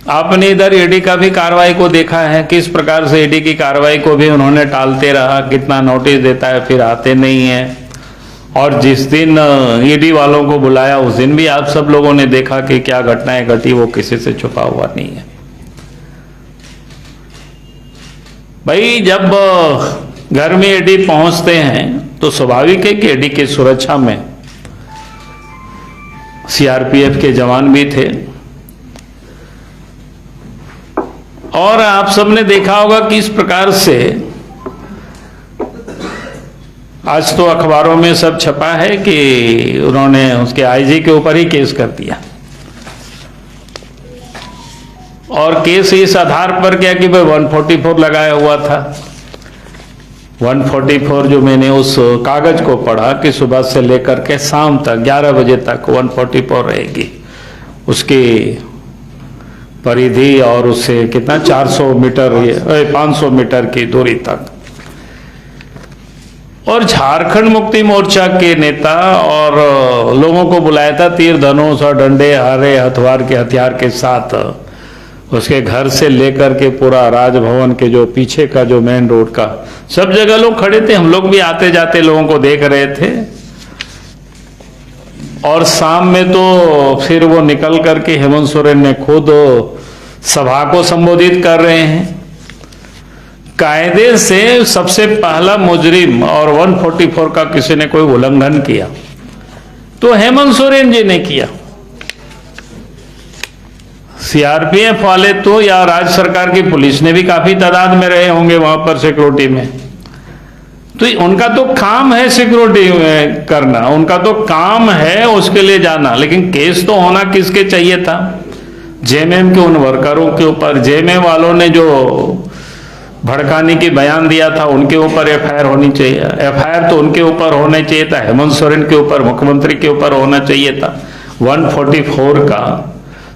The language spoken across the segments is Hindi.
आपने इधर ईडी का भी कार्रवाई को देखा है, किस प्रकार से ईडी की कार्रवाई को भी उन्होंने टालते रहा, कितना नोटिस देता है फिर आते नहीं है। और जिस दिन ईडी वालों को बुलाया उस दिन भी आप सब लोगों ने देखा कि क्या घटनाएं घटी, वो किसी से छुपा हुआ नहीं है। भाई जब घर में ईडी पहुंचते हैं तो स्वाभाविक है कि ईडी की सुरक्षा में सीआरपीएफ के जवान भी थे। और आप सबने देखा होगा कि इस प्रकार से आज तो अखबारों में सब छपा है कि उन्होंने उसके आईजी के ऊपर ही केस कर दिया। और केस इस आधार पर क्या कि भाई 144 लगाया हुआ था। 144 जो मैंने उस कागज को पढ़ा कि सुबह से लेकर के शाम तक 11 बजे तक 144 रहेगी, उसकी परिधि और उससे कितना 400 मीटर 500 मीटर की दूरी तक। और झारखंड मुक्ति मोर्चा के नेता और लोगों को बुलाया था तीर धनुष और डंडे हरे हथवार के हथियार के साथ, उसके घर से लेकर के पूरा राजभवन के जो पीछे का जो मेन रोड का सब जगह लोग खड़े थे। हम लोग भी आते जाते लोगों को देख रहे थे। और शाम में तो फिर वो निकल करके हेमंत सोरेन ने खुद सभा को संबोधित कर रहे हैं। कायदे से सबसे पहला मुजरिम और 144 का किसी ने कोई उल्लंघन किया तो हेमंत सोरेन जी ने किया। सीआरपीएफ वाले तो या राज्य सरकार की पुलिस ने भी काफी तादाद में रहे होंगे वहां पर सिक्योरिटी में, तो उनका तो काम है सिक्योरिटी करना, उनका तो काम है उसके लिए जाना। लेकिन केस तो होना किसके चाहिए था? जेएमएम के उन वर्करों के ऊपर, जेएमएम वालों ने जो भड़काने की बयान दिया था उनके ऊपर एफआईआर होनी चाहिए। एफआईआर तो उनके ऊपर होना चाहिए था, हेमंत सोरेन के ऊपर, मुख्यमंत्री के ऊपर होना चाहिए था। 144 का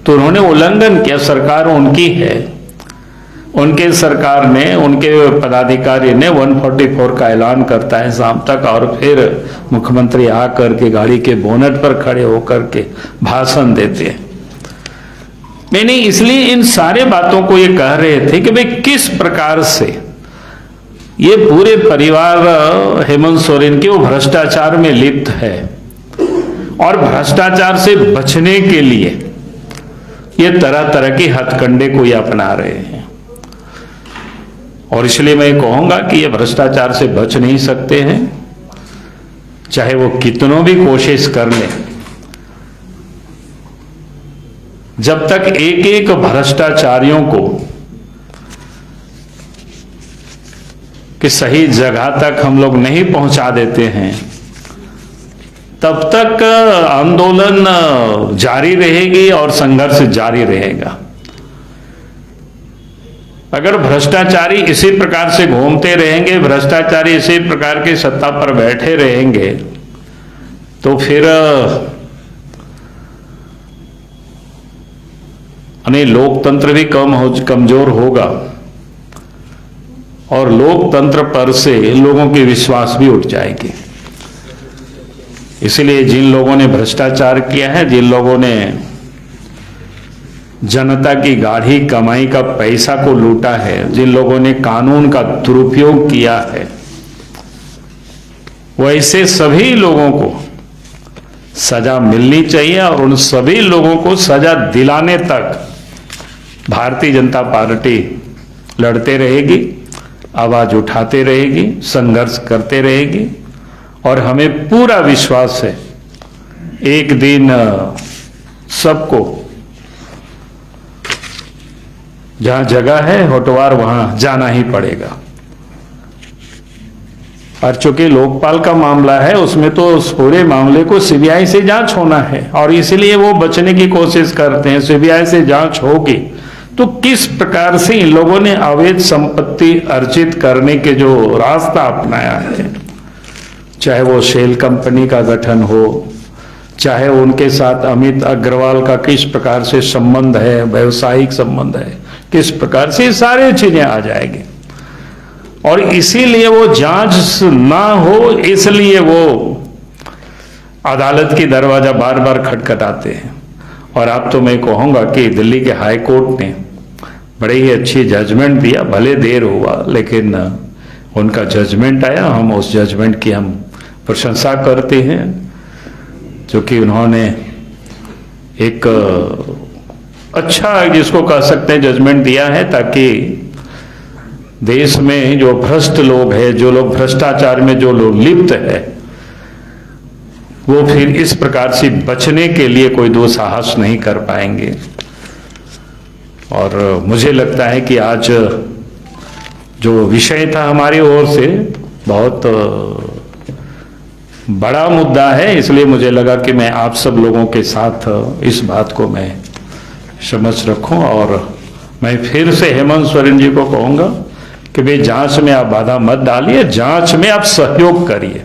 तो उन्होंने उल्लंघन किया। सरकार उनकी है, उनके सरकार ने, उनके पदाधिकारी ने 144 का ऐलान करता है शाम तक, और फिर मुख्यमंत्री आकर के गाड़ी के बोनट पर खड़े होकर के भाषण देते हैं। मैंने इसलिए इन सारे बातों को ये कह रहे थे कि भाई किस प्रकार से ये पूरे परिवार हेमंत सोरेन के वो भ्रष्टाचार में लिप्त है और भ्रष्टाचार से बचने के लिए ये तरह तरह के हथकंडे को ये अपना रहे हैं। और इसलिए मैं कहूंगा कि ये भ्रष्टाचार से बच नहीं सकते हैं, चाहे वो कितनों भी कोशिश कर लें। जब तक एक एक भ्रष्टाचारियों को कि सही जगह तक हम लोग नहीं पहुंचा देते हैं, तब तक आंदोलन जारी रहेगी और संघर्ष जारी रहेगा। अगर भ्रष्टाचारी इसी प्रकार से घूमते रहेंगे, भ्रष्टाचारी इसी प्रकार की सत्ता पर बैठे रहेंगे, तो फिर लोकतंत्र भी कमजोर होगा और लोकतंत्र पर से लोगों की विश्वास भी उठ जाएगी। इसलिए जिन लोगों ने भ्रष्टाचार किया है, जिन लोगों ने जनता की गाढ़ी कमाई का पैसा को लूटा है, जिन लोगों ने कानून का दुरुपयोग किया है, वैसे सभी लोगों को सजा मिलनी चाहिए। और उन सभी लोगों को सजा दिलाने तक भारतीय जनता पार्टी लड़ते रहेगी, आवाज उठाते रहेगी, संघर्ष करते रहेगी। और हमें पूरा विश्वास है एक दिन सबको जहां जगह है होटवार वहां जाना ही पड़ेगा। और चूंकि लोकपाल का मामला है, उसमें तो उस पूरे मामले को सीबीआई से जांच होना है और इसलिए वो बचने की कोशिश करते हैं। सीबीआई से जांच होगी तो किस प्रकार से इन लोगों ने अवैध संपत्ति अर्जित करने के जो रास्ता अपनाया है, चाहे वो शेल कंपनी का गठन हो, चाहे उनके साथ अमित अग्रवाल का किस प्रकार से संबंध है, व्यवसायिक संबंध है, किस प्रकार से सारी चीजें आ जाएगी। और इसीलिए वो जांच ना हो, इसलिए वो अदालत की दरवाजा बार बार खटखटाते हैं। और अब तो मैं कहूँगा कि दिल्ली के हाई कोर्ट ने बड़े ही अच्छी जजमेंट दिया, भले देर हुआ लेकिन उनका जजमेंट आया। हम उस जजमेंट की हम प्रशंसा करते हैं, जो कि उन्होंने एक अच्छा जिसको कह सकते हैं जजमेंट दिया है, ताकि देश में जो भ्रष्ट लोग हैं, जो लोग भ्रष्टाचार में जो लोग लिप्त है, वो फिर इस प्रकार से बचने के लिए कोई दुस्साहस नहीं कर पाएंगे। और मुझे लगता है कि आज जो विषय था हमारी ओर से बहुत बड़ा मुद्दा है, इसलिए मुझे लगा कि मैं आप सब लोगों के साथ इस बात को मैं समझ रखूं। और मैं फिर से हेमंत सोरेन जी को कहूंगा कि भाई जांच में आप बाधा मत डालिए, जांच में आप सहयोग करिए।